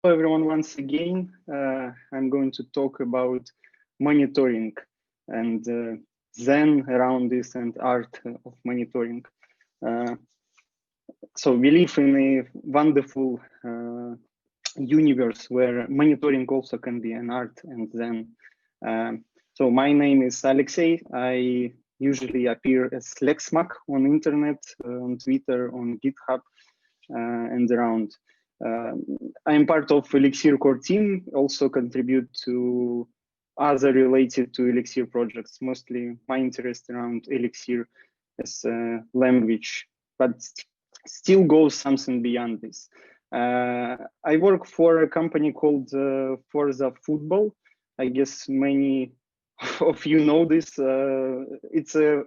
Hello everyone, once again, I'm going to talk about monitoring and Zen around this and art of monitoring. So we live in a wonderful universe where monitoring also can be an art and Zen. So my name is Aleksei. I usually appear as lexmag on internet, on Twitter, on GitHub, and around. I am part of Elixir core team, also contribute to other related to Elixir projects, mostly my interest around Elixir as a language, but still goes something beyond this. I work for a company called Forza Football. I guess many of you know this. It's a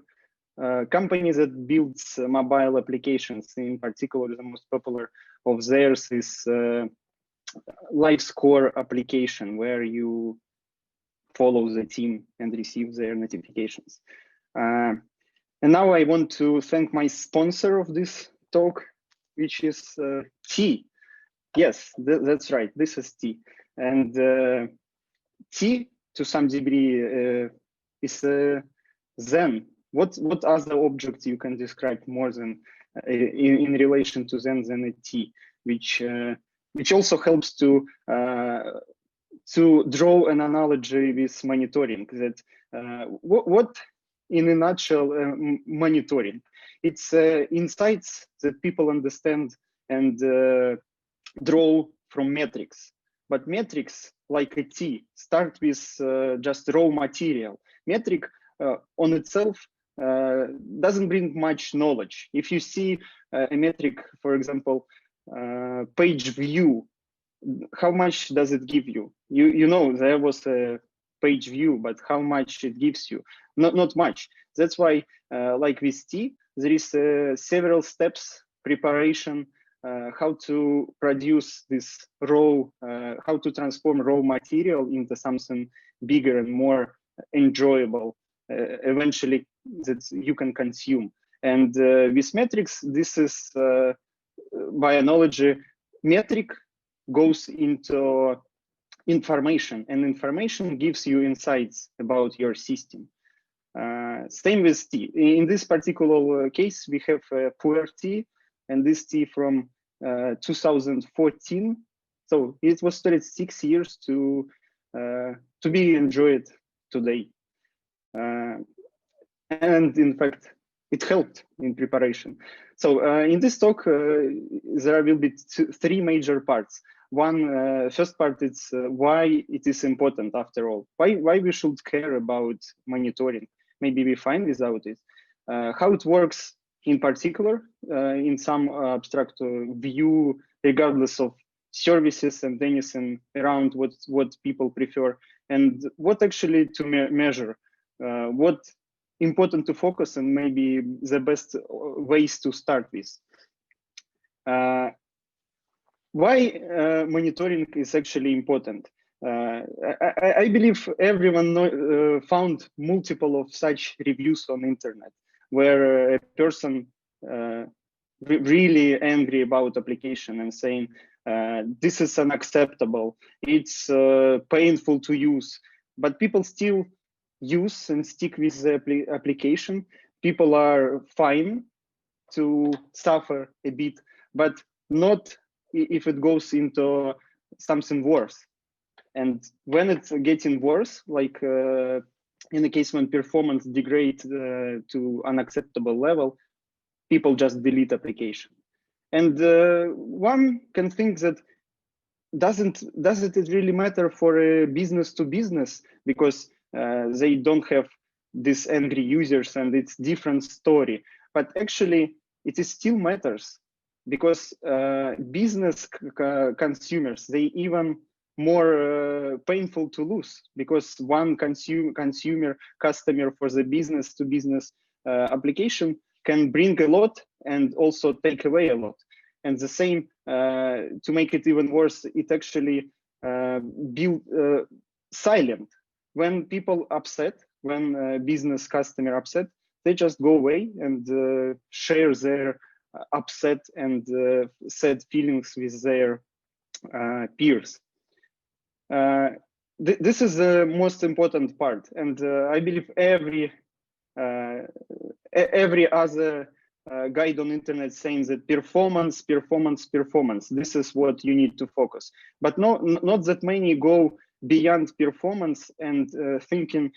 company that builds mobile applications. In particular, the most popular of theirs is live score application, where you follow the team and receive their notifications. And now I want to thank my sponsor of this talk, which is T. Yes, that's right. This is T. And T, to some degree, is Zen. What other object you can describe more than in relation to Zen than a T, which also helps to draw an analogy with monitoring. That what in a nutshell monitoring? It's insights that people understand and draw from metrics. But metrics, like a T, start with just raw material. Metric on itself doesn't bring much knowledge. If you see a metric, for example, page view, how much does it give you? You know there was a page view, but how much it gives you? Not much. That's why, like with T, there is several steps, preparation, how to produce this raw, how to transform raw material into something bigger and more enjoyable, eventually that you can consume. And with metrics, this is by analogy, metric goes into information, and information gives you insights about your system. Same with T. In this particular case, we have puer T, and this T from 2014. So it was started 6 years to be enjoyed today. And in fact, it helped in preparation. So in this talk, there will be three major parts. One, first part is why it is important after all. Why we should care about monitoring. Maybe we find without it. How it works in particular, in some abstract view, regardless of services and anything around what people prefer, and what actually to measure, what important to focus on, maybe the best ways to start with. Why monitoring is actually important? I believe everyone found multiple of such reviews on internet where a person really angry about application and saying, this is unacceptable, it's painful to use, but people still use and stick with the application. People are fine to suffer a bit, but not if it goes into something worse. And when it's getting worse, like in the case when performance degrades to unacceptable level, people just delete application. And one can think that doesn't it really matter for a business to business, because they don't have these angry users and it's different story. But actually it is still matters, because business consumers, they even more painful to lose, because one customer for the business to business application can bring a lot and also take away a lot. And the same, to make it even worse, it actually build silent. When people upset, when business customer upset, they just go away and share their upset and sad feelings with their peers. This is the most important part, and I believe every other guide on internet saying that performance, performance, performance. This is what you need to focus. But not that many go beyond performance and thinking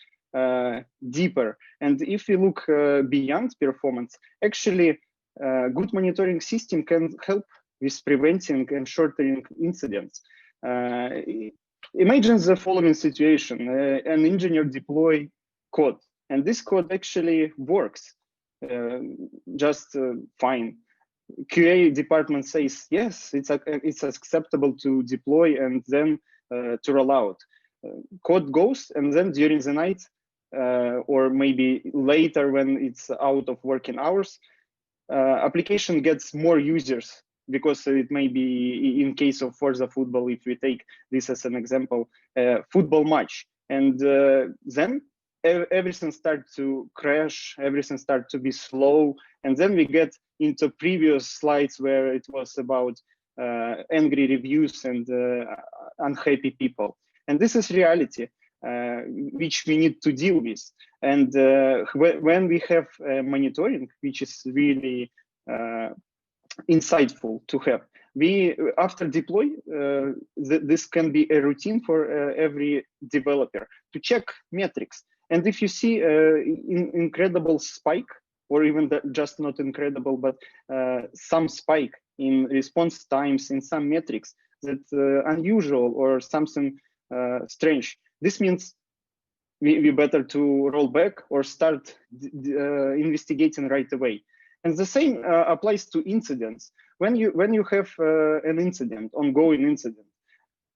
deeper. And if you look beyond performance, actually, good monitoring system can help with preventing and shortening incidents. Imagine the following situation: an engineer deploy code, and this code actually works just fine. QA department says yes, it's acceptable to deploy and then to roll out. Code goes, and then during the night or maybe later when it's out of working hours, application gets more users, because it may be, in case of Forza football, if we take this as an example, football match, and then everything starts to crash, everything starts to be slow, and then we get into previous slides where it was about angry reviews and unhappy people. And this is reality, which we need to deal with. And when we have monitoring, which is really insightful to have, we, after deploy, this can be a routine for every developer to check metrics. And if you see incredible spike, or even just not incredible, but some spike in response times in some metrics that's unusual or something strange, this means we better to roll back or start investigating right away. And the same applies to incidents. When you have an incident, ongoing incident,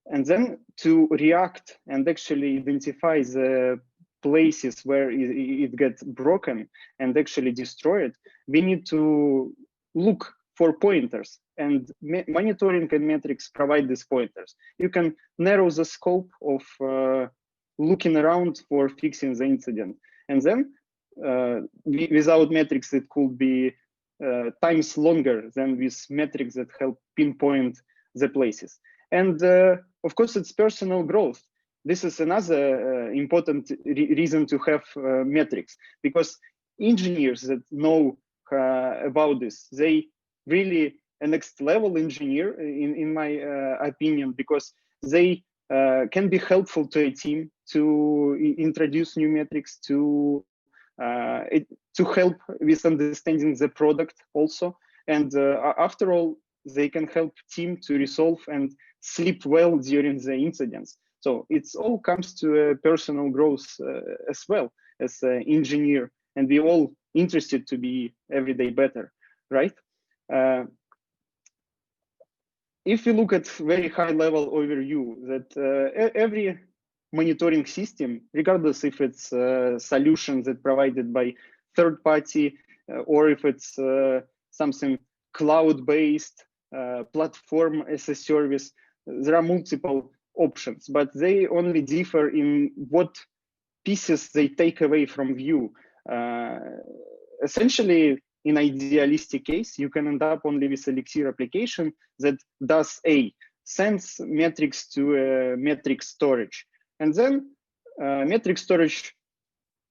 and then to react and actually identify the places where it gets broken and actually destroyed, we need to look for pointers, and monitoring and metrics provide these pointers. You can narrow the scope of looking around for fixing the incident. And then without metrics, it could be times longer than with metrics that help pinpoint the places. And of course, it's personal growth. This is another important reason to have metrics, because engineers that know about this, they really a next level engineer, in my opinion, because they can be helpful to a team to introduce new metrics, to help with understanding the product also. And after all, they can help team to resolve and sleep well during the incidents. So it's all comes to personal growth as well as an engineer, and we all interested to be every day better, right? If you look at very high level overview, that every monitoring system, regardless if it's solutions that provided by third party or if it's something cloud-based platform as a service, there are multiple options, but they only differ in what pieces they take away from view. Essentially, in idealistic case, you can end up only with Elixir application that does sends metrics to metric storage. And then metric storage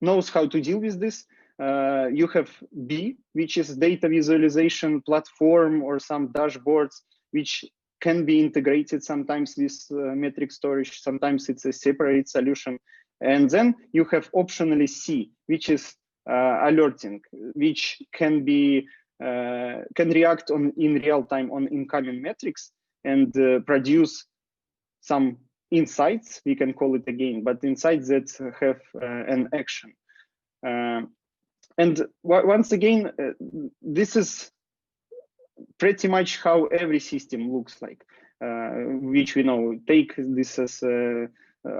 knows how to deal with this. You have B, which is data visualization platform or some dashboards, which can be integrated sometimes with metric storage. Sometimes it's a separate solution. And then you have optionally C, which is alerting, which can be can react in real time on incoming metrics and produce some insights. We can call it again, but insights that have an action. And once again, this is pretty much how every system looks like, which we know. Take this as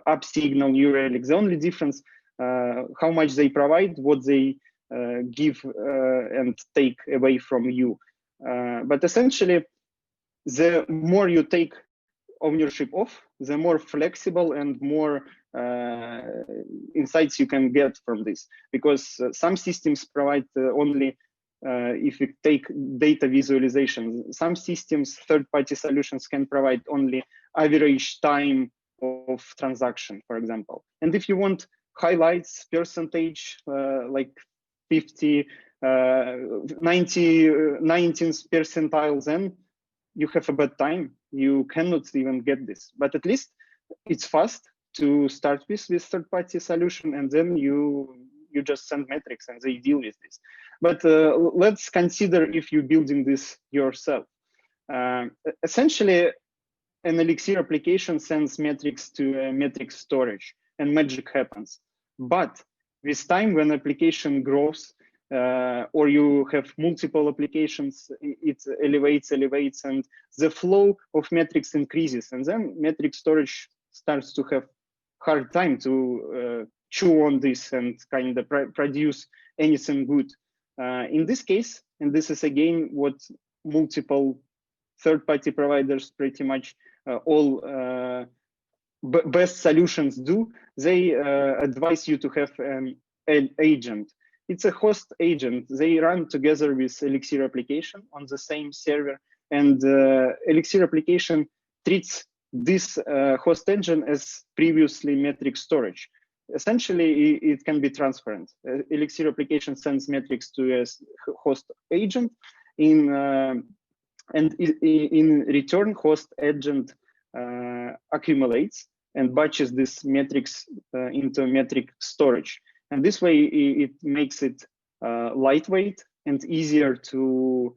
up signal, New Relic. The only difference, how much they provide, what they give and take away from you. But essentially, the more you take ownership of, the more flexible and more insights you can get from this. Because some systems provide only if we take data visualization, some systems, third-party solutions can provide only average time of transaction, for example. And if you want highlights, percentage, like 50, 19th percentile, then you have a bad time. You cannot even get this, but at least it's fast to start with third-party solution, and then you just send metrics and they deal with this. But let's consider if you're building this yourself. Essentially, an Elixir application sends metrics to a metric storage and magic happens. But with time, when application grows, or you have multiple applications, it elevates, and the flow of metrics increases, and then metric storage starts to have hard time to chew on this and kind of produce anything good. In this case, and this is again what multiple third-party providers, pretty much all best solutions do, they advise you to have an agent. It's a host agent. They run together with Elixir application on the same server, and Elixir application treats this host engine as previously metric storage. Essentially, it can be transparent. Elixir application sends metrics to a host agent, and in return, host agent accumulates and batches this metrics into metric storage. And this way, it makes it lightweight and easier to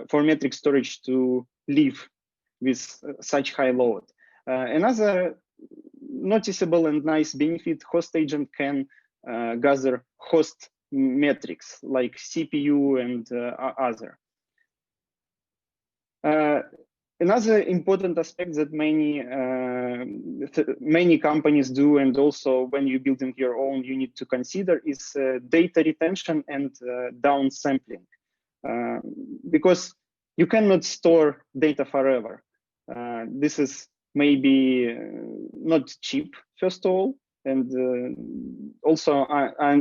for metric storage to live with such high load. Another noticeable and nice benefit, host agent can gather host metrics like CPU and other. Another important aspect that many companies do, and also when you're building your own, you need to consider is data retention and downsampling, because you cannot store data forever. This is maybe not cheap, first of all, and also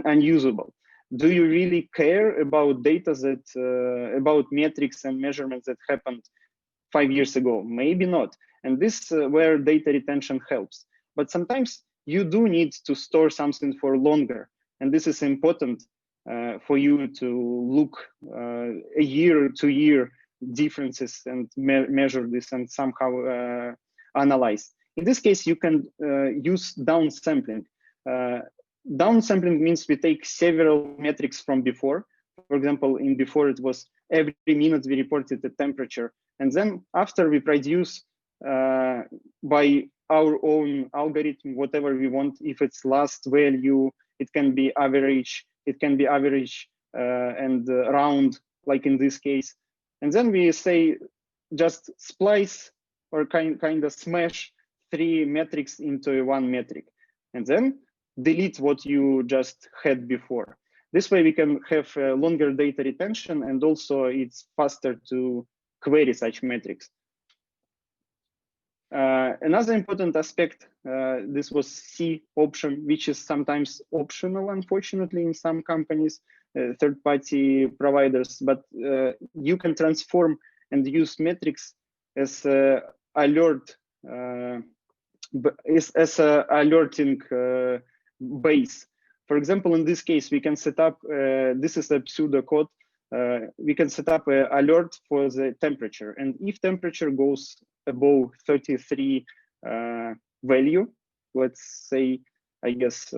unusable. Do you really care about data that, about metrics and measurements that happened 5 years ago? Maybe not. And this where data retention helps. But sometimes you do need to store something for longer. And this is important for you to look a year, 2 year differences and measure this and somehow analyze. In this case, you can use downsampling. Downsampling means we take several metrics from before. For example, in before it was every minute we reported the temperature. And then after we produce by our own algorithm, whatever we want, if it's last value, it can be average, and round, like in this case. And then we say just splice or kind of smash 3 metrics into one metric, and then delete what you just had before. This way we can have longer data retention, and also it's faster to query such metrics. Another important aspect, this was C option, which is sometimes optional, unfortunately, in some companies, third-party providers, but you can transform and use metrics as alert, as a alerting base. For example, in this case, we can set up, this is a pseudo code, we can set up an alert for the temperature. And if temperature goes above 33 value, let's say, I guess,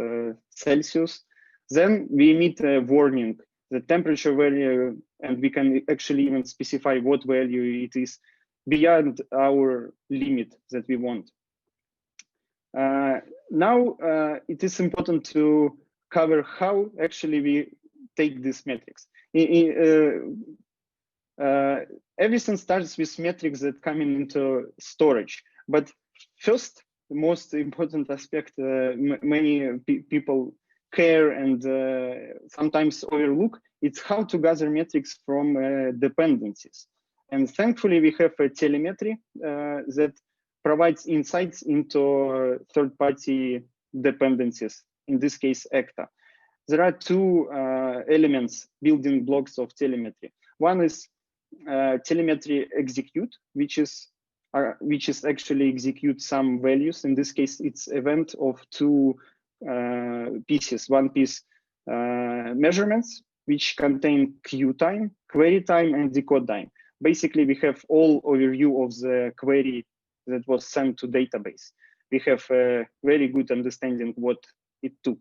Celsius, then we emit a warning, the temperature value, and we can actually even specify what value it is beyond our limit that we want. Now, it is important to cover how actually we take these metrics. Everything starts with metrics that come into storage. But first, the most important aspect many people care and sometimes overlook, it's how to gather metrics from dependencies. And thankfully, we have a telemetry that provides insights into third-party dependencies, in this case, ECTA. there are two elements, building blocks of telemetry. One is telemetry execute, which is actually execute some values. In this case, it's event of two pieces. One piece measurements, which contain queue time, query time, and decode time. Basically, we have all overview of the query that was sent to database. We have a very good understanding what it took.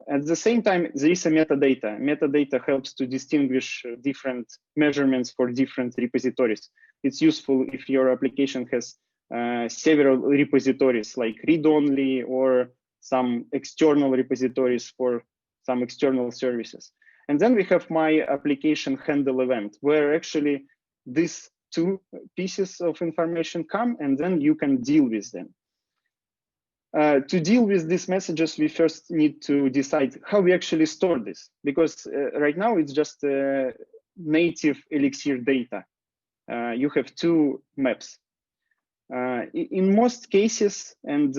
At the same time, there is a metadata. Metadata helps to distinguish different measurements for different repositories. It's useful if your application has several repositories like read-only or some external repositories for some external services. And then we have my application handle event, where actually these two pieces of information come, and then you can deal with them. To deal with these messages, we first need to decide how we actually store this, because right now it's just native Elixir data. You have two maps. In most cases, and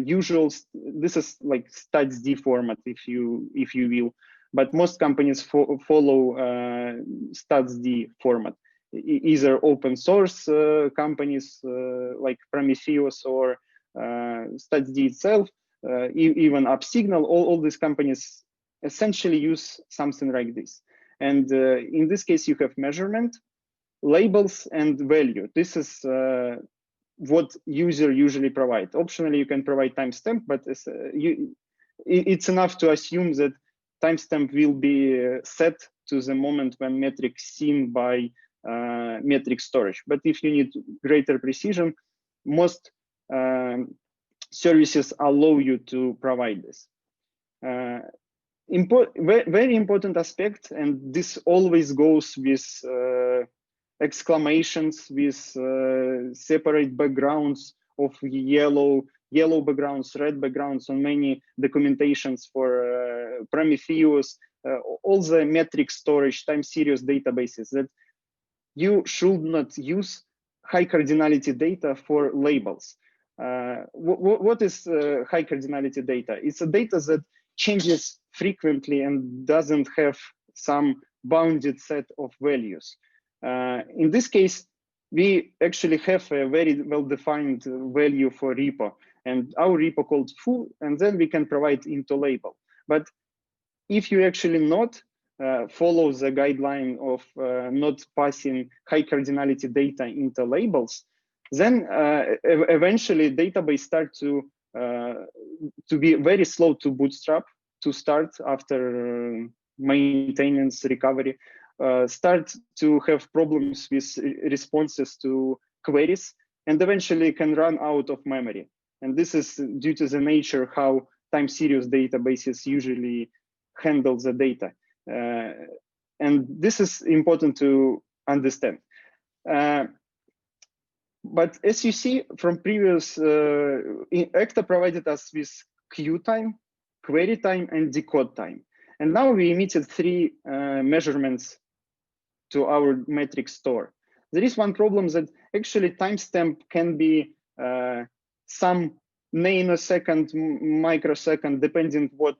usual, this is like statsd format, if you will, but most companies follow statsd format. Either open source companies like Prometheus or statsd itself, even UpSignal, all these companies essentially use something like this. And in this case, you have measurement, labels, and value. This is what user usually provide. Optionally, you can provide timestamp, but it's enough to assume that timestamp will be set to the moment when metric seen by metric storage. But if you need greater precision, most services allow you to provide this. Very important aspect, and this always goes with exclamations, with separate backgrounds of yellow backgrounds, red backgrounds on many documentations for Prometheus, all the metric storage, time series databases, that you should not use high cardinality data for labels. What is high cardinality data? It's a data that changes frequently and doesn't have some bounded set of values. In this case, we actually have a very well-defined value for repo, and our repo called foo, and then we can provide into label. But if you actually not follow the guideline of not passing high cardinality data into labels, then eventually database start to be very slow to bootstrap, to start after maintenance recovery, start to have problems with responses to queries, and eventually can run out of memory. And this is due to the nature how time series databases usually handle the data. And this is important to understand. But as you see from previous, Ekta provided us with queue time, query time, and decode time. And now we emitted three measurements to our metric store. There is one problem that actually timestamp can be some nanosecond, microsecond, depending what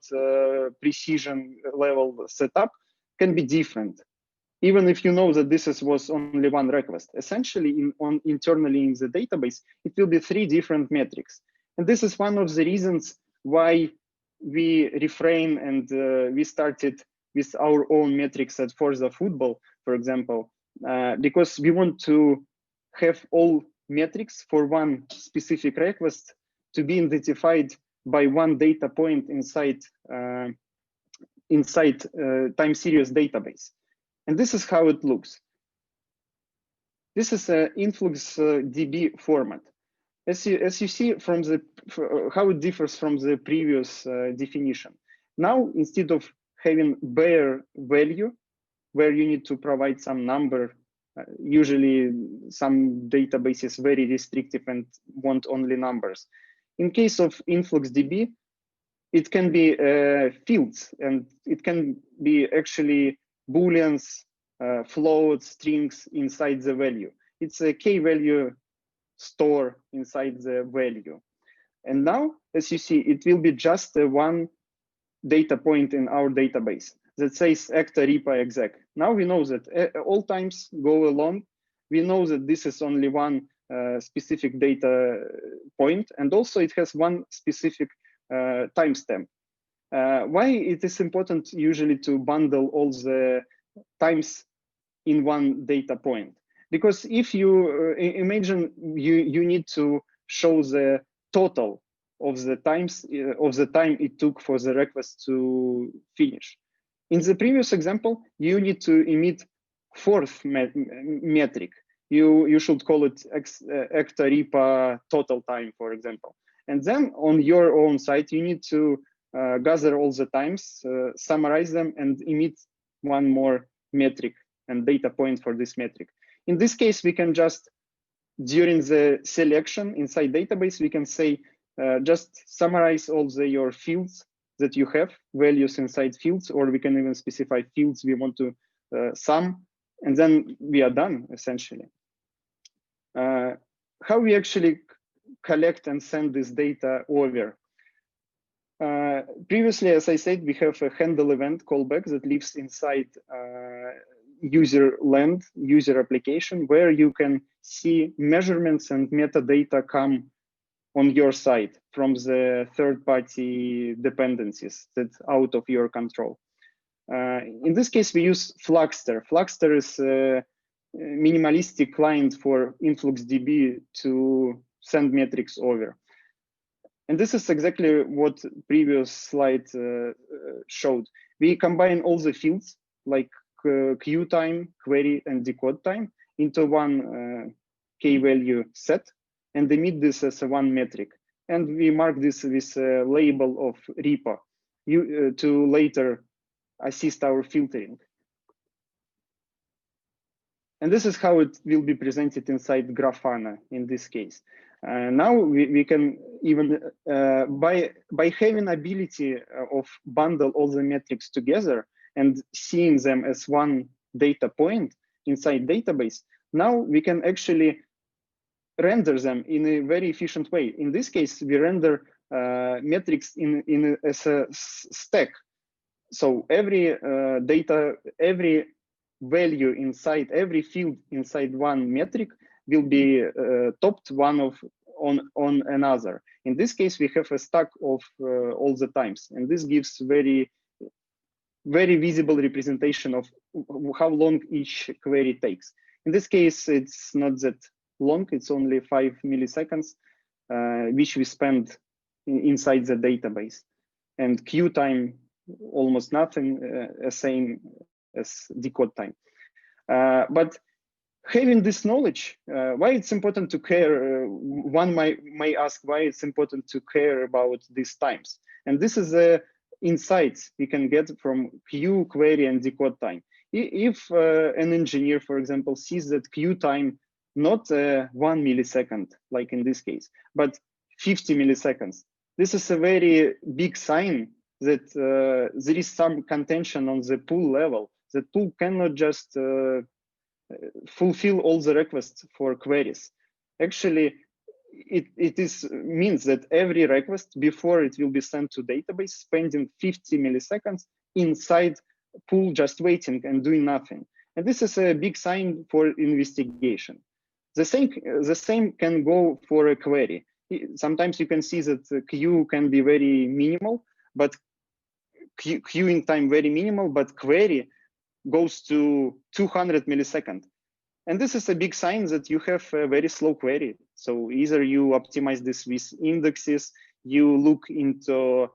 precision level setup, can be different. Even if you know that this was only one request, essentially internally in the database, it will be three different metrics. And this is one of the reasons why we refrain and we started with our own metrics at Forza Football, for example, because we want to have all metrics for one specific request to be identified by one data point inside time series database. And this is how it looks. This is an InfluxDB format. As you see from how it differs from the previous definition. Now, instead of having bare value, where you need to provide some number, usually some databases very restrictive and want only numbers. In case of InfluxDB, it can be fields, and it can be actually booleans, floats, strings inside the value. It's a k-value store inside the value. And now, as you see, it will be just one data point in our database that says actor repa exec. Now we know that all times go along. We know that this is only one specific data point, and also it has one specific timestamp. Why it is important usually to bundle all the times in one data point? Because if you imagine you need to show the total of the times of the time it took for the request to finish. In the previous example, you need to emit fourth metric. You should call it actor repa total time, for example. And then on your own site, you need to gather all the times, summarize them, and emit one more metric and data point for this metric. In this case, we can just, during the selection inside database, we can say, just summarize all your fields that you have, values inside fields, or we can even specify fields we want to sum, and then we are done, essentially. How we actually collect and send this data over? Previously, as I said, we have a handle event callback that lives inside user land, user application, where you can see measurements and metadata come on your side from the third-party dependencies that's out of your control. In this case, we use Fluxter. Fluxter is a minimalistic client for InfluxDB to send metrics over. And this is exactly what previous slide showed. We combine all the fields like queue time, query, and decode time into one key value set and emit this as a one metric. And we mark this with a label of repa to later assist our filtering. And this is how it will be presented inside Grafana in this case. Now we can even, by having ability of bundle all the metrics together and seeing them as one data point inside database, now we can actually render them in a very efficient way. In this case, we render metrics as a stack. So every every value inside, every field inside one metric will be topped on another. In this case, we have a stack of all the times, and this gives very visible representation of how long each query takes. In this case, it's not that long, it's only 5 milliseconds, which we spend inside the database. And queue time, almost nothing, same as decode time. But having this knowledge, why it's important to care, one may ask why it's important to care about these times. And this is the insights we can get from queue, query, and decode time. If an engineer, for example, sees that queue time not 1 millisecond, like in this case, but 50 milliseconds, this is a very big sign that there is some contention on the pool level. The pool cannot just fulfill all the requests for queries. Actually, it means that every request before it will be sent to database spending 50 milliseconds inside pool just waiting and doing nothing. And this is a big sign for investigation. The same can go for a query. Sometimes you can see that the queue can be very minimal, but queuing time very minimal, but query goes to 200 milliseconds. And this is a big sign that you have a very slow query. So either you optimize this with indexes, you look into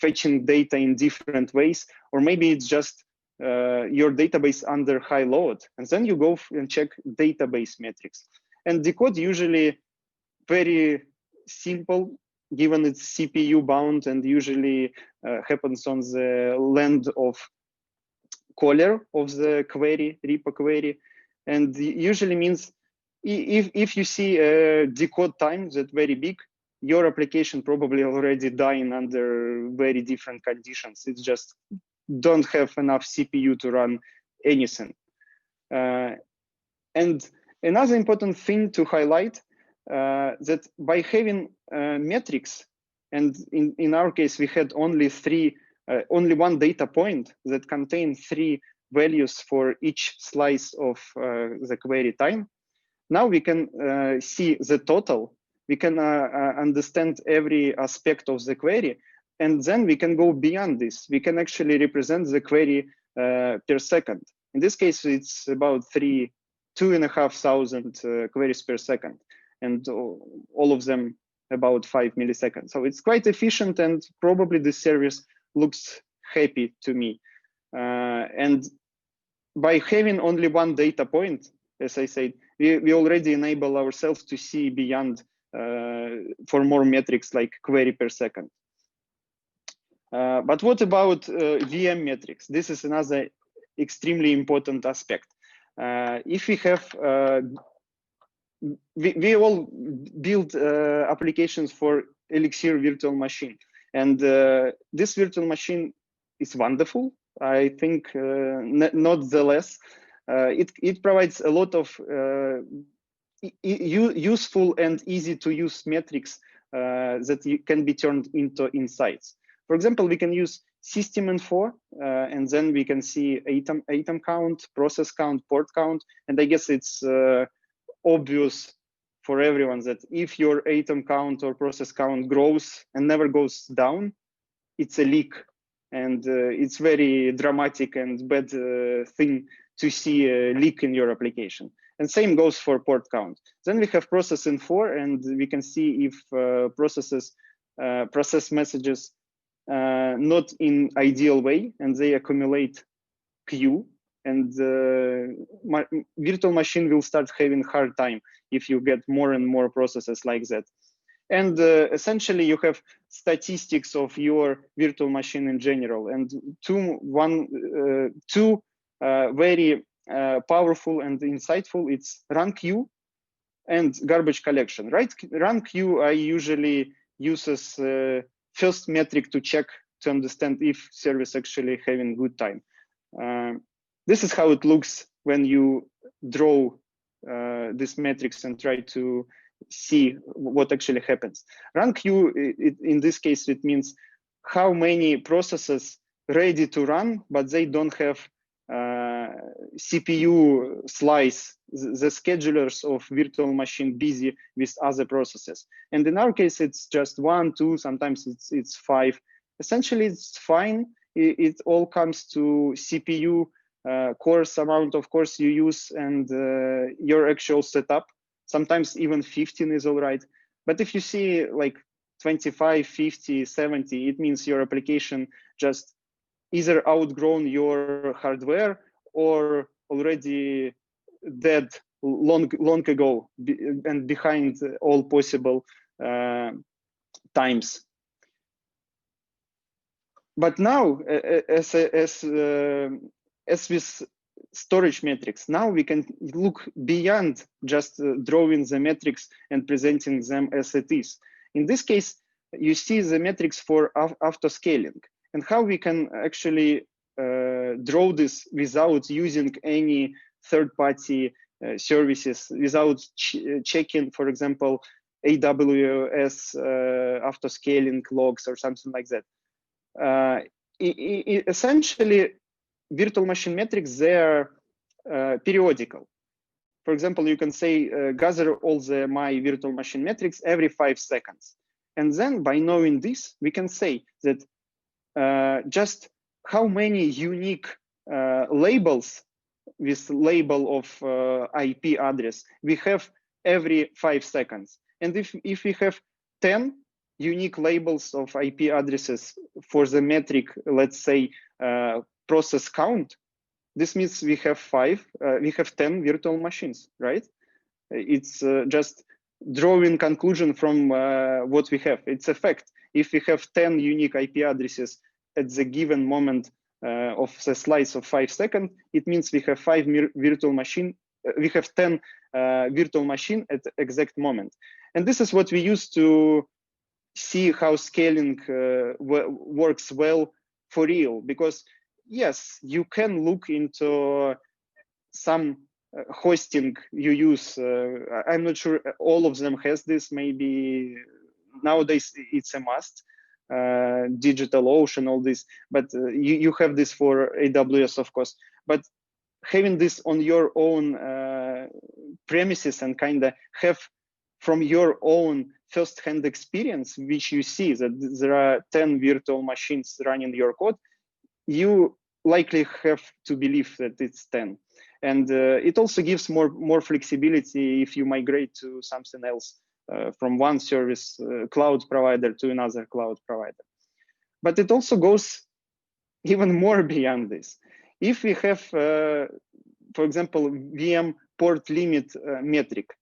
fetching data in different ways, or maybe it's just your database under high load. And then you go and check database metrics. And decode usually very simple, given it's CPU bound and usually happens on the land of caller of the query, repo query. And usually means if you see a decode time that's very big, your application probably already dying under very different conditions. It's just don't have enough CPU to run anything. And another important thing to highlight that by having metrics And in our case, we had only one data point that contained 3 values for each slice of the query time. Now we can see the total. We can understand every aspect of the query, and then we can go beyond this. We can actually represent the query per second. In this case, it's about 2,500 queries per second, and all of them about 5 milliseconds. So it's quite efficient, and probably the service looks happy to me. And by having only one data point, as I said, we already enable ourselves to see beyond for more metrics like query per second. But what about VM metrics? This is another extremely important aspect. If we have, we all build applications for Elixir virtual machine, and this virtual machine is wonderful. I think not the less. It provides a lot of useful and easy to use metrics that can be turned into insights. For example, we can use system info, and then we can see item count, process count, port count. And I guess it's obvious for everyone that if your item count or process count grows and never goes down, it's a leak. And it's very dramatic and bad thing to see a leak in your application. And same goes for port count. Then we have process info, and we can see if processes process messages not in ideal way, and they accumulate queue. And virtual machine will start having hard time if you get more and more processes like that. And essentially, you have statistics of your virtual machine in general, and two very powerful and insightful. It's run queue and garbage collection. Right? Run queue I usually use as first metric to check to understand if service actually having good time. This is how it looks when you draw these metrics and try to see what actually happens. Run queue, in this case, it means how many processes ready to run, but they don't have CPU slice, the schedulers of virtual machine busy with other processes. And in our case, it's just 1, 2, sometimes it's 5. Essentially, it's fine. It all comes to CPU cores amount of cores you use and your actual setup. Sometimes even 15 is all right. But if you see like 25, 50, 70, it means your application just either outgrown your hardware or already dead long ago and behind all possible times. But now, as with storage metrics, now we can look beyond just drawing the metrics and presenting them as it is. In this case, you see the metrics for auto-scaling and how we can actually draw this without using any third-party services, without checking, for example, AWS auto-scaling logs or something like that. Essentially, virtual machine metrics, they are periodical. For example, you can say, gather all my virtual machine metrics every 5 seconds. And then by knowing this, we can say that just how many unique labels with label of IP address we have every 5 seconds. And if we have 10 unique labels of IP addresses for the metric, let's say, process count, this means we have 10 virtual machines, right? It's just drawing conclusion from what we have. It's a fact. If we have 10 unique IP addresses at the given moment of the slice of 5 seconds, it means we have 5 virtual machine. We have 10 virtual machine at the exact moment. And this is what we use to see how scaling works well for real, because yes, you can look into some hosting you use. I'm not sure all of them has this, maybe nowadays it's a must. DigitalOcean, all this, but you have this for AWS, of course. But having this on your own premises and kind of have from your own first-hand experience, which you see that there are 10 virtual machines running your code, you likely have to believe that it's 10. And it also gives more flexibility if you migrate to something else from one service cloud provider to another cloud provider. But it also goes even more beyond this. If we have, for example, VM port limit metric,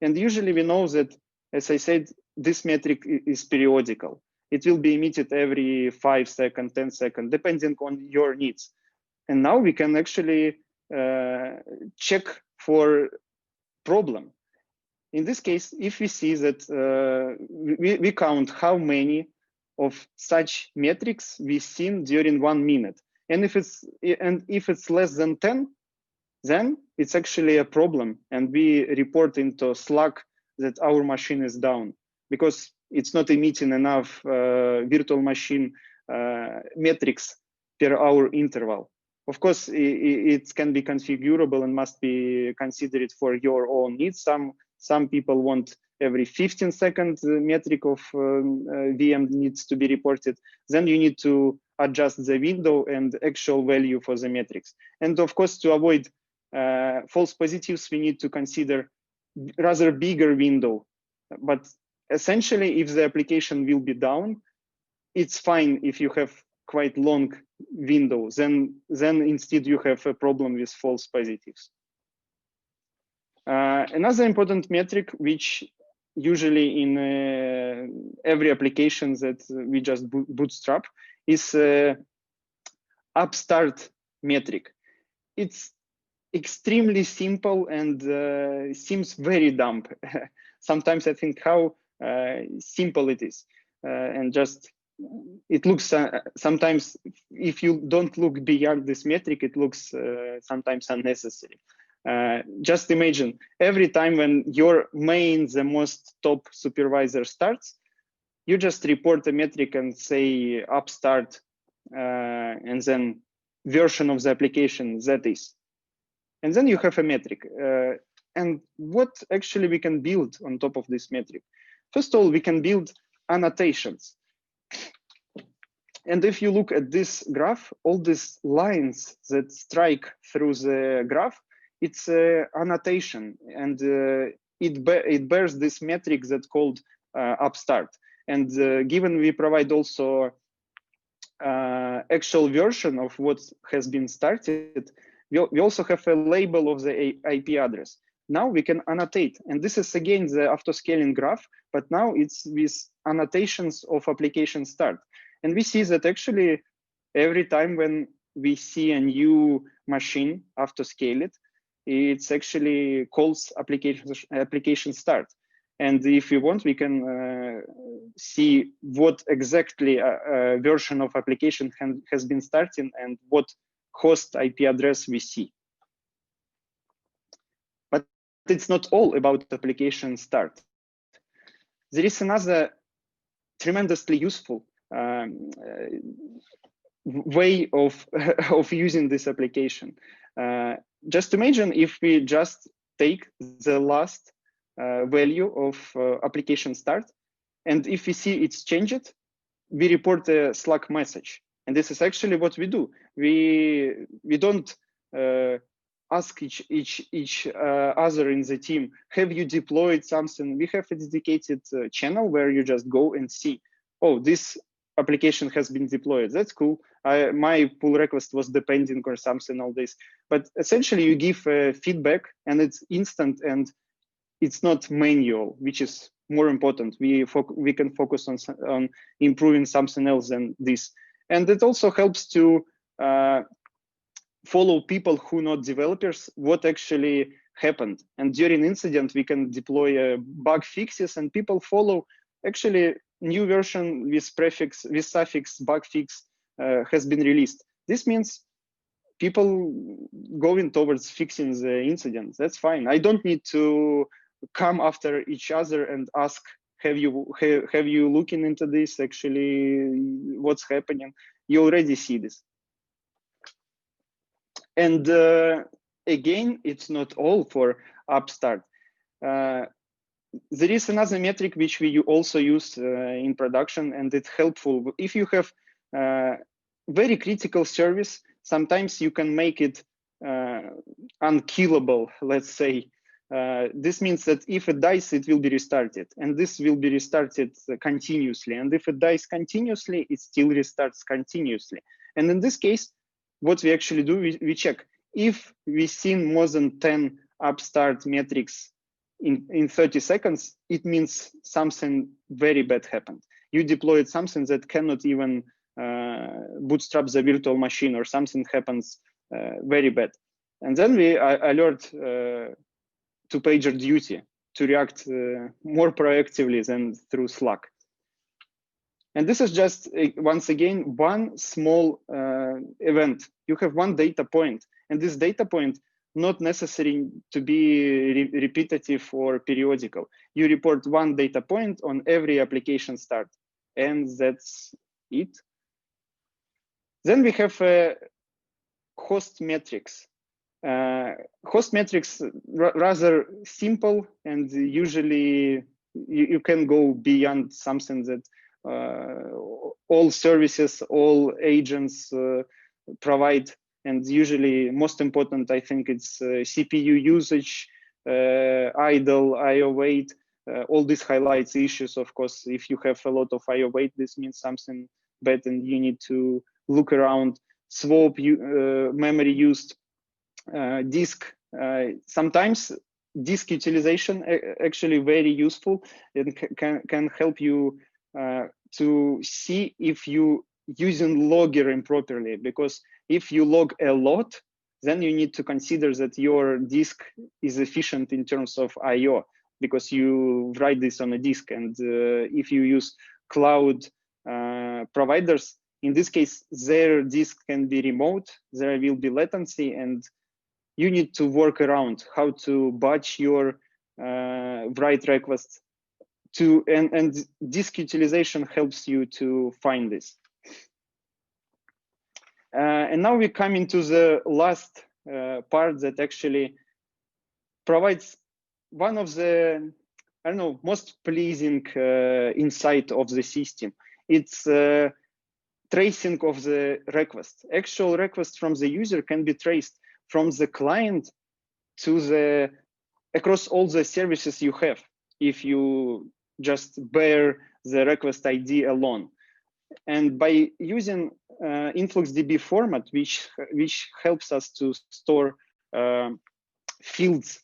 and usually we know that, as I said, this metric is periodical. It will be emitted every 5 seconds, 10 seconds, depending on your needs. And now we can actually check for problem. In this case, if we see that we count how many of such metrics we've seen during 1 minute, and if it's less than 10, then it's actually a problem, and we report into Slack that our machine is down because it's not emitting enough virtual machine metrics per hour interval. Of course, it can be configurable and must be considered for your own needs. Some people want every 15-second metric of VM needs to be reported. Then you need to adjust the window and actual value for the metrics. And of course, to avoid false positives, we need to consider rather bigger window. But essentially, if the application will be down, it's fine if you have quite long window. Then instead you have a problem with false positives. Another important metric, which usually in every application that we just bootstrap, is upstart metric. It's extremely simple and seems very dumb. Sometimes I think how simple it is, and just it looks sometimes, if you don't look beyond this metric, it looks sometimes unnecessary. Just imagine every time when your main, the most top supervisor starts, you just report a metric and say upstart, and then version of the application that is. And then you have a metric. And what actually we can build on top of this metric? First of all, we can build annotations. And if you look at this graph, all these lines that strike through the graph, it's annotation, and it bears this metric that's called upstart. And given we provide also actual version of what has been started, we also have a label of the IP address. Now we can annotate, and this is again the auto-scaling graph, but now it's with annotations of application start. And we see that actually every time when we see a new machine after scale it, it's actually calls application start. And if we want, we can see what exactly version of application has been starting and what host IP address we see. But it's not all about application start. There is another tremendously useful way of using this application. Just imagine if we just take the last value of application start, and if we see it's changed, we report a Slack message. And this is actually what we do. We don't ask each other in the team, have you deployed something? We have a dedicated channel where you just go and see, oh, this application has been deployed. That's cool. My pull request was depending or something, all this. But essentially you give feedback and it's instant and it's not manual, which is more important. We can focus on improving something else than this. And it also helps to follow people who are not developers, what actually happened. And during incident, we can deploy bug fixes and people follow actually new version with suffix bug fix has been released. This means people going towards fixing the incident. That's fine. I don't need to come after each other and ask, have you looking into this, actually what's happening? You already see this. And again, it's not all for upstart. There is another metric which we also use in production, and it's helpful. If you have very critical service, sometimes you can make it unkillable, let's say. This means that if it dies, it will be restarted, and this will be restarted continuously. And if it dies continuously, it still restarts continuously. And in this case, what we actually do, we check if we've seen more than 10 upstart metrics in 30 seconds, it means something very bad happened. You deployed something that cannot even bootstrap the virtual machine, or something happens very bad. And then we alert to PagerDuty to react more proactively than through Slack. And this is just, once again, one small event. You have one data point, and this data point not necessary to be repetitive or periodical. You report one data point on every application start, and that's it. Then we have host metrics. Host metrics rather simple, and usually you can go beyond something that all services, all agents provide. And usually, most important, I think it's CPU usage, idle, IO wait. All this highlights issues. Of course, if you have a lot of IO wait, this means something bad, and you need to look around. Swap, memory used, disk. Sometimes disk utilization actually very useful and can help you to see if you using logger improperly, because if you log a lot, then you need to consider that your disk is efficient in terms of IO, because you write this on a disk. And if you use cloud providers, in this case, their disk can be remote, there will be latency, and you need to work around how to batch your write request to, and disk utilization helps you to find this. And now we come into the last part that actually provides one of the, I don't know, most pleasing insight of the system. It's tracing of the request. Actual request from the user can be traced from the client to the, across all the services you have, if you just bear the request ID alone. And by using InfluxDB format, which helps us to store fields,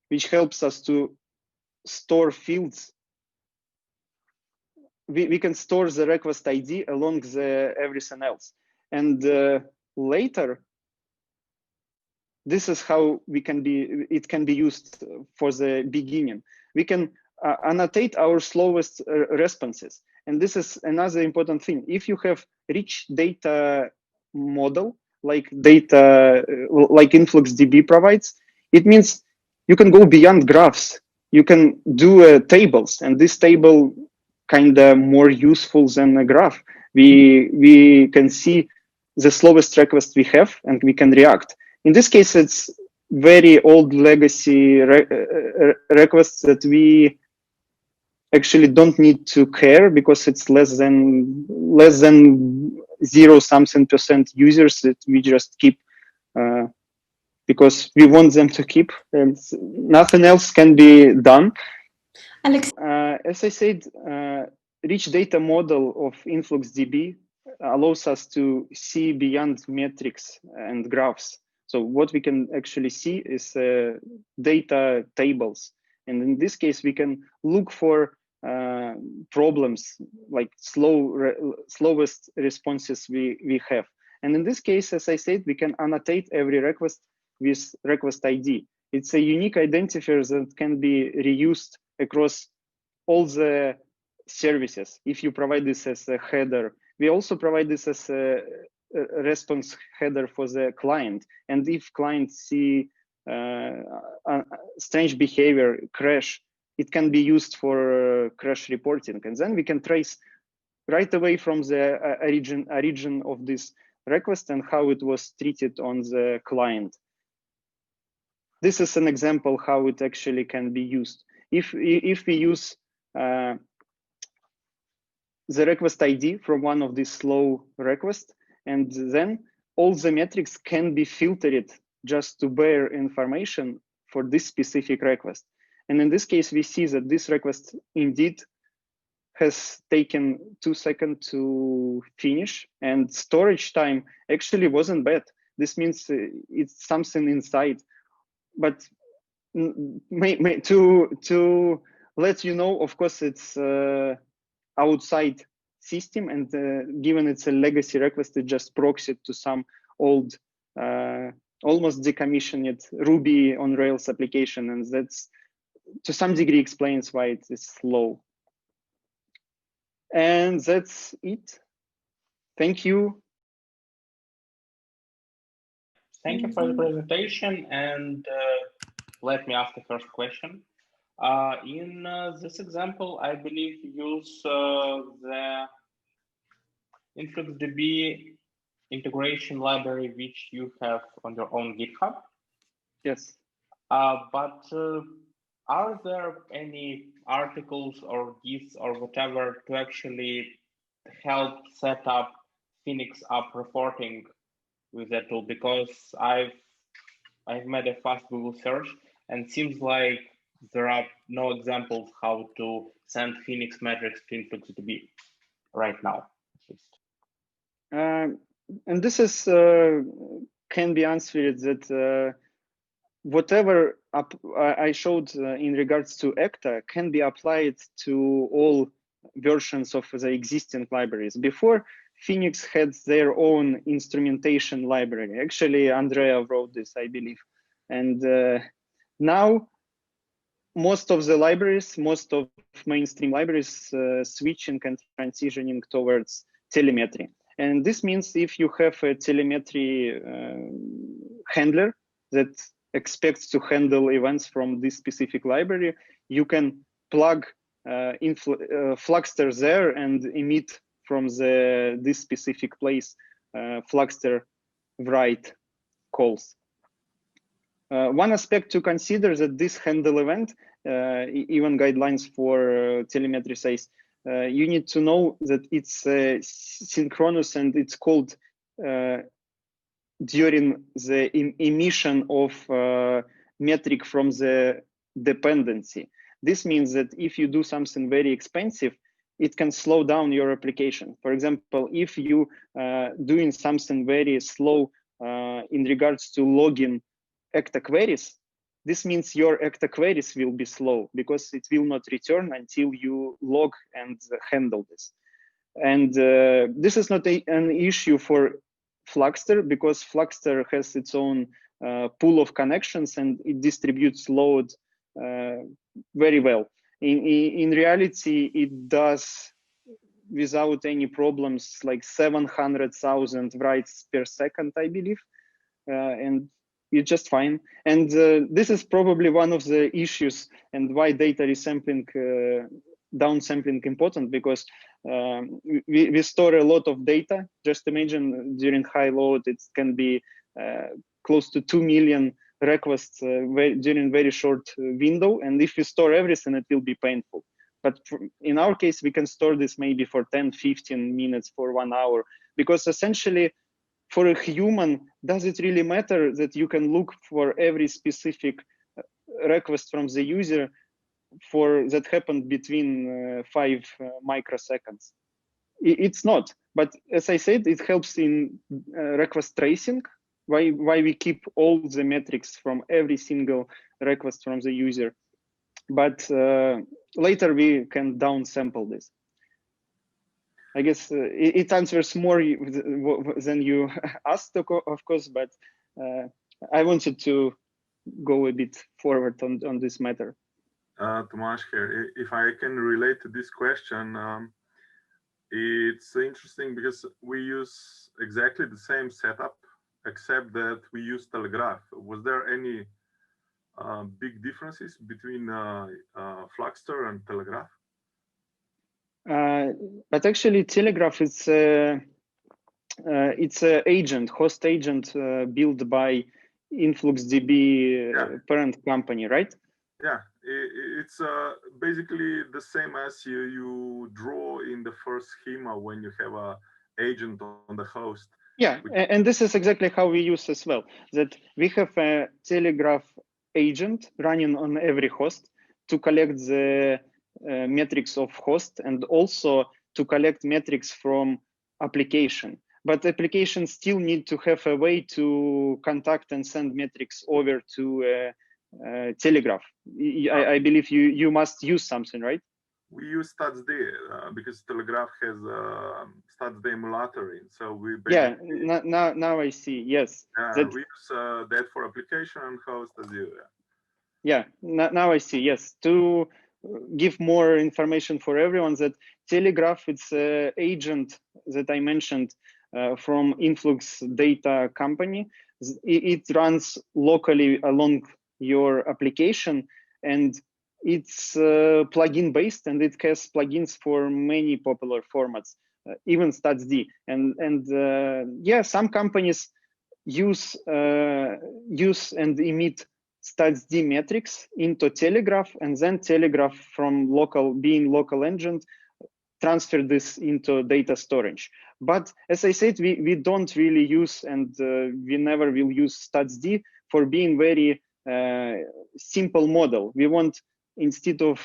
we can store the request ID along the everything else. And later, this is how it can be used for the beginning. We can annotate our slowest responses. And this is another important thing. If you have rich data model, like InfluxDB provides, it means you can go beyond graphs. You can do tables, and this table kind of more useful than a graph. We can see the slowest request we have, and we can react. In this case, it's very old legacy requests that we actually don't need to care, because it's less than 0-something% users that we just keep because we want them to keep, and nothing else can be done. Alex, as I said, rich data model of InfluxDB allows us to see beyond metrics and graphs. So what we can actually see is data tables. And in this case, we can look for problems like slowest responses we have. And in this case, as I said, we can annotate every request with request ID. It's a unique identifier that can be reused across all the services. If you provide this as a header, we also provide this as a response header for the client. And if clients see strange behavior, crash, it can be used for crash reporting. And then we can trace right away from the origin of this request and how it was treated on the client. This is an example how it actually can be used. If we use the request ID from one of these slow requests, and then all the metrics can be filtered just to bear information for this specific request. And in this case, we see that this request indeed has taken 2 seconds to finish, and storage time actually wasn't bad. This means it's something inside. But to let you know, of course, it's outside system, and given it's a legacy request, it just proxied to some old, almost decommissioned Ruby on Rails application, and that's to some degree explains why it is slow. And that's it. Thank you. Thank you for the presentation, and let me ask the first question. In this example, I believe you use the InfluxDB integration library, which you have on your own GitHub. Yes. But are there any articles or gifs or whatever to actually help set up Phoenix app reporting with that tool? Because I've made a fast Google search, and it seems like there are no examples how to send Phoenix metrics to InfluxDB right now. And this is can be answered that whatever I showed in regards to ECTA can be applied to all versions of the existing libraries. Before, Phoenix had their own instrumentation library. Actually, Andrea wrote this, I believe. And now, most of the libraries, most of mainstream libraries switching and transitioning towards telemetry. And this means if you have a telemetry handler that expects to handle events from this specific library, you can plug fluxter there and emit from this specific place fluxter write calls. One aspect to consider that this handle event, even guidelines for telemetry says, you need to know that it's synchronous and it's called during the emission of metric from the dependency. This means that if you do something very expensive, it can slow down your application. For example, if you doing something very slow in regards to logging ECTA queries, this means your ECTA queries will be slow because it will not return until you log and handle this. And this is not an issue for Fluxter because Fluxter has its own pool of connections and it distributes load very well. In reality, it does without any problems like 700,000 writes per second, I believe, and it's just fine. And this is probably one of the issues and why data resampling, downsampling important, because we store a lot of data. Just imagine during high load, it can be close to 2 million requests during very short window. And if we store everything, it will be painful. But in our case, we can store this maybe for 10, 15 minutes, for 1 hour, because essentially for a human, does it really matter that you can look for every specific request from the user for that happened between 5 microseconds? It's not. But as I said, it helps in request tracing, why we keep all the metrics from every single request from the user. But later we can downsample this. I guess it answers more than you asked, of course, but I wanted to go a bit forward on this matter. Tomasz here. If I can relate to this question, it's interesting because we use exactly the same setup, except that we use Telegraph. Was there any big differences between fluxter and telegraph? But actually, telegraph is it's an agent, host agent built by InfluxDB parent company, right? Yeah, it's basically the same as you draw in the first schema when you have a agent on the host. Yeah, and this is exactly how we use as well, that we have a telegraph agent running on every host to collect the metrics of host and also to collect metrics from application. But applications still need to have a way to contact and send metrics over to telegraph. I believe you must use something, right? We use statsd because telegraph has statsd emulator in, so we basically, now I see. Yes, we use that for application and host as you. Yeah, now I see. Yes, to give more information for everyone, that telegraph, it's an agent that I mentioned from Influx data company. It runs locally along your application, and it's plugin based, and it has plugins for many popular formats, even statsd. And yeah, some companies use and emit statsd metrics into telegraph, and then telegraph from local engine transfer this into data storage. But as I said, we don't really use, and we never will use statsd for being very simple model. We want, instead of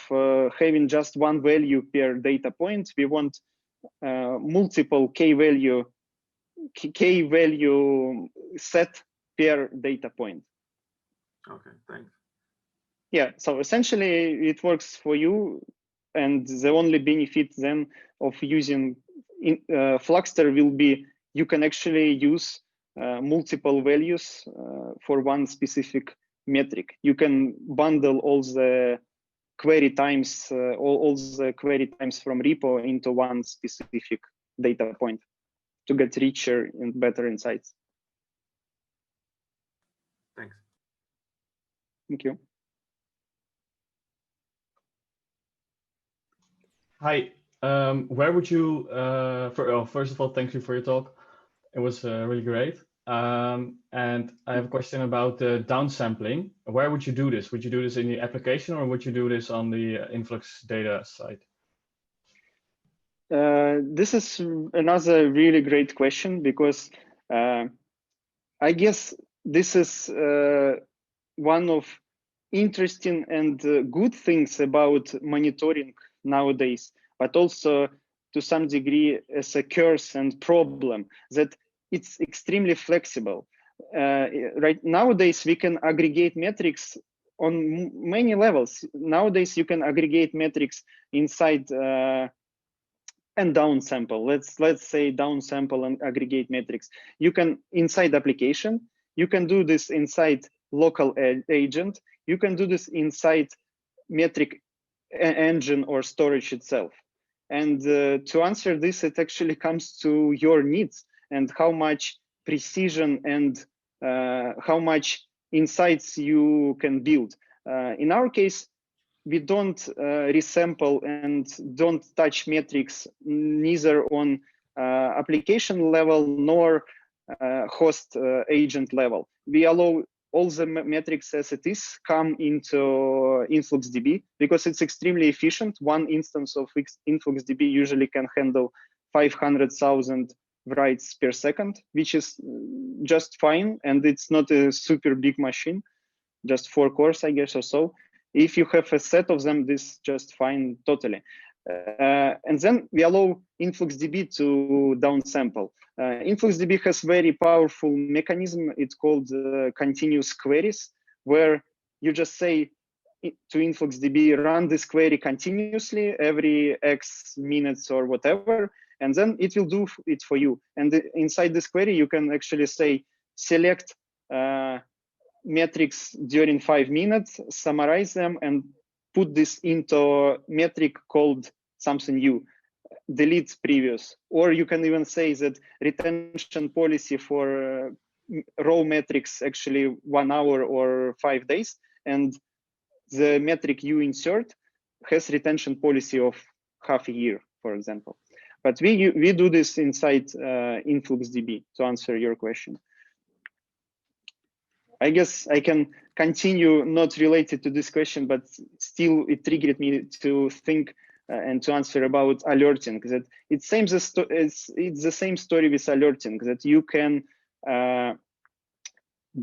having just one value per data point, we want multiple k value set per data point. Okay, thanks. Yeah, so essentially it works for you, and the only benefit then of using Fluxter will be you can actually use multiple values for one specific metric. You can bundle all the query times, all the query times from repo into one specific data point to get richer and better insights. Thanks. Thank you. Hi, where would you, first of all, thank you for your talk. It was really great. And I have a question about downsampling. Where would you do this? Would you do this in the application, or would you do this on the Influx data side? This is another really great question, because I guess this is one of interesting and good things about monitoring nowadays, but also to some degree as a curse and problem, that it's extremely flexible. Right nowadays, we can aggregate metrics on many levels. Nowadays, you can aggregate metrics inside and downsample. Let's say downsample and aggregate metrics. You can inside application. You can do this inside local agent. You can do this inside metric engine or storage itself. And to answer this, it actually comes to your needs and how much precision and how much insights you can build. In our case, we don't resample and don't touch metrics neither on application level nor host agent level. We allow all the metrics as it is come into InfluxDB because it's extremely efficient. One instance of InfluxDB usually can handle 500,000 writes per second, which is just fine. And it's not a super big machine, just 4 cores, I guess, or so. If you have a set of them, this is just fine, totally. And then we allow InfluxDB to downsample. InfluxDB has very powerful mechanism. It's called continuous queries, where you just say to InfluxDB, run this query continuously every X minutes or whatever, and then it will do it for you. And inside this query, you can actually say, select metrics during 5 minutes, summarize them, and put this into metric called something new, delete previous. Or you can even say that retention policy for raw metrics actually 1 hour or 5 days, and the metric you insert has retention policy of half a year, for example. But we do this inside InfluxDB to answer your question. I guess I can continue not related to this question, but still it triggered me to think and to answer about alerting. That it seems it's the same story with alerting, that you can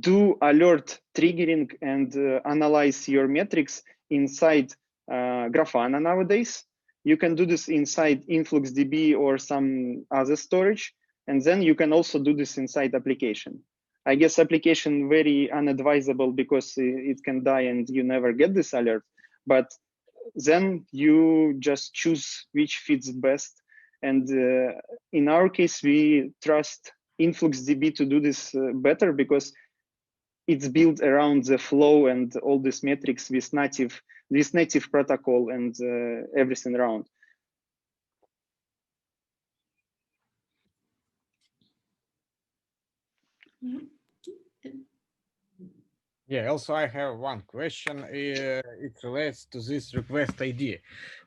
do alert triggering and analyze your metrics inside Grafana nowadays. You can do this inside InfluxDB or some other storage, and then you can also do this inside application. I guess application very unadvisable because it can die and you never get this alert, but then you just choose which fits best. And in our case, we trust InfluxDB to do this better because it's built around the flow and all these metrics with native protocol and everything around. Yeah, also I have one question. It relates to this request ID.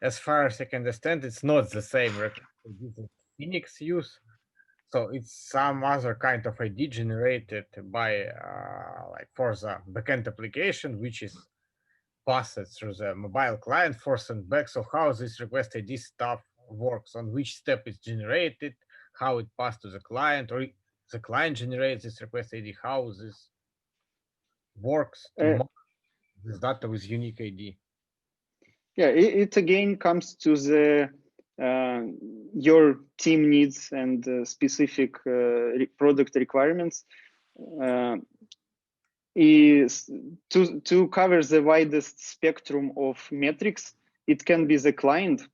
As far as I can understand, it's not the same request ID that Phoenix use. So it's some other kind of ID generated by like Forza backend application, which is passed through the mobile client for send back. So how this request ID stuff works, on which step it's generated, how it passed to the client, or the client generates this request ID, how this works to model this data with unique ID. Yeah, it again comes to the your team needs and specific product requirements. Is to cover the widest spectrum of metrics, it can be the client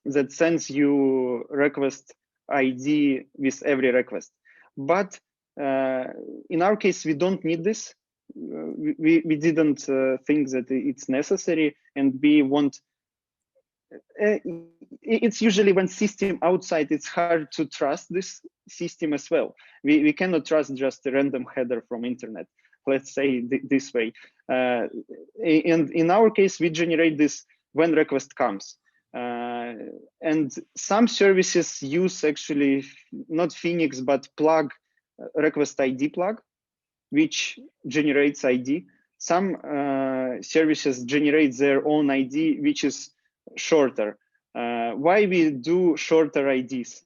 that sends you request ID with every request. But in our case, we don't need this. We didn't think that it's necessary, and we want. It's usually when system outside, it's hard to trust this system as well. We cannot trust just a random header from internet. Let's say this way. And in our case, we generate this when request comes. And some services use actually not Phoenix, but plug, request ID plug, which generates ID. Some services generate their own ID, which is shorter. Why we do shorter IDs?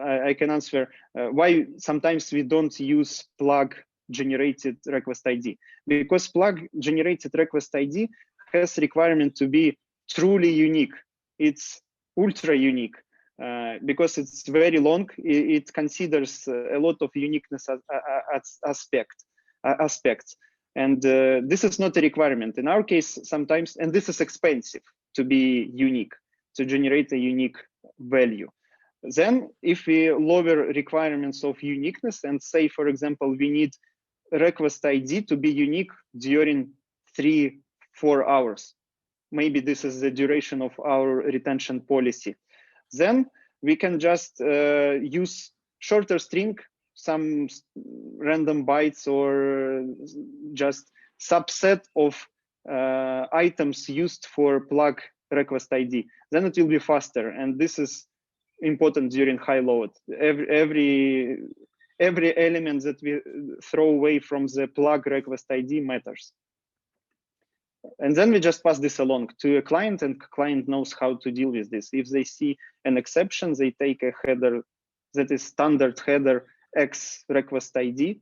I can answer why sometimes we don't use plug generated request ID, because plug generated request ID has requirement to be truly unique. It's ultra unique because it's very long. It considers a lot of uniqueness aspects. And this is not a requirement. In our case, sometimes, and this is expensive to be unique, to generate a unique value. Then if we lower requirements of uniqueness and say, for example, we need request ID to be unique during 3-4 hours. Maybe this is the duration of our retention policy. Then we can just use shorter string, some random bytes or just subset of items used for plug request ID. Then it will be faster. And this is important during high load. Every element that we throw away from the plug request ID matters. And then we just pass this along to a client, and client knows how to deal with this. If they see an exception, they take a header that is standard header X request ID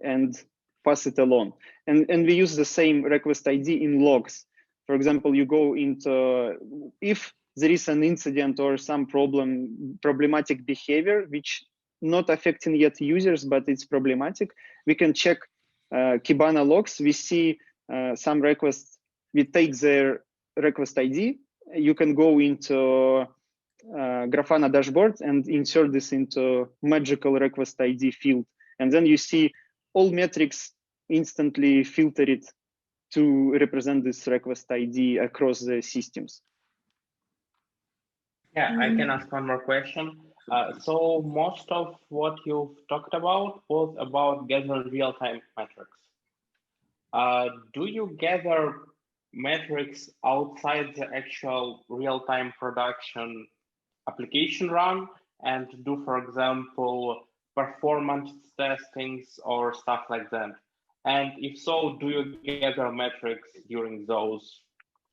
and pass it along. And we use the same request ID in logs. For example, you go into, if there is an incident or some problematic behavior, which not affecting yet users, but it's problematic, we can check Kibana logs. We see some requests, we take their request ID. You can go into Grafana dashboard and insert this into magical request ID field. And then you see all metrics instantly filtered to represent this request ID across the systems. Yeah, I can ask one more question. So most of what you've talked about was about gather real-time metrics. Do you gather metrics outside the actual real-time production application run and do, for example, performance testings or stuff like that? And if so, do you gather metrics during those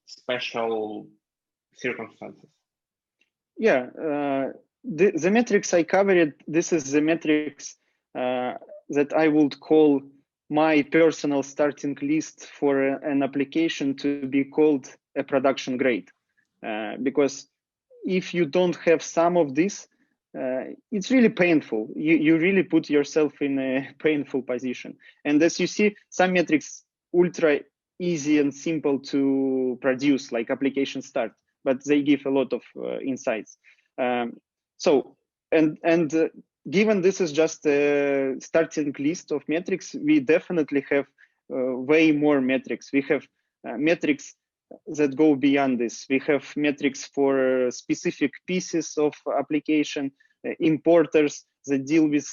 special circumstances? Yeah, the metrics I covered, this is the metrics that I would call my personal starting list for an application to be called a production grade. Because if you don't have some of this, it's really painful. You really put yourself in a painful position. And as you see, some metrics ultra easy and simple to produce, like application start, but they give a lot of insights. Given this is just a starting list of metrics, we definitely have way more metrics. We have metrics that go beyond this. We have metrics for specific pieces of application, importers that deal with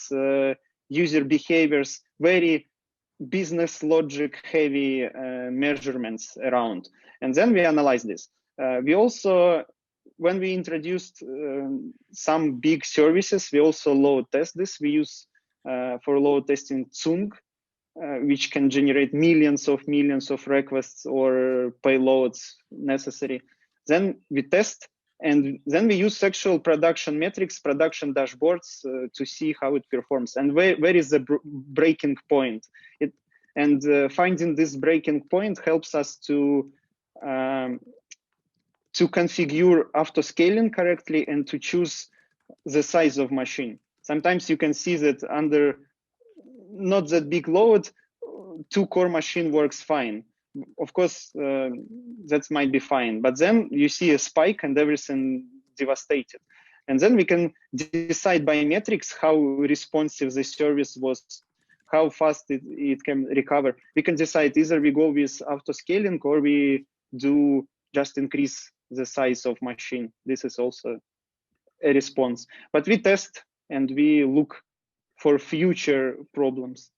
user behaviors, very business logic heavy measurements around. And then we analyze this. We also, when we introduced some big services, we also load test this. We use for load testing Tsung, which can generate millions of requests or payloads necessary. Then we test, and then we use actual production metrics, production dashboards to see how it performs and where is the breaking point. Finding this breaking point helps us to configure autoscaling correctly and to choose the size of machine. Sometimes you can see that under not that big load, 2-core machine works fine. Of course, that might be fine, but then you see a spike and everything devastated. And then we can decide by metrics how responsive the service was, how fast it can recover. We can decide either we go with autoscaling or we do just increase the size of machine. This is also a response. But we test and we look for future problems.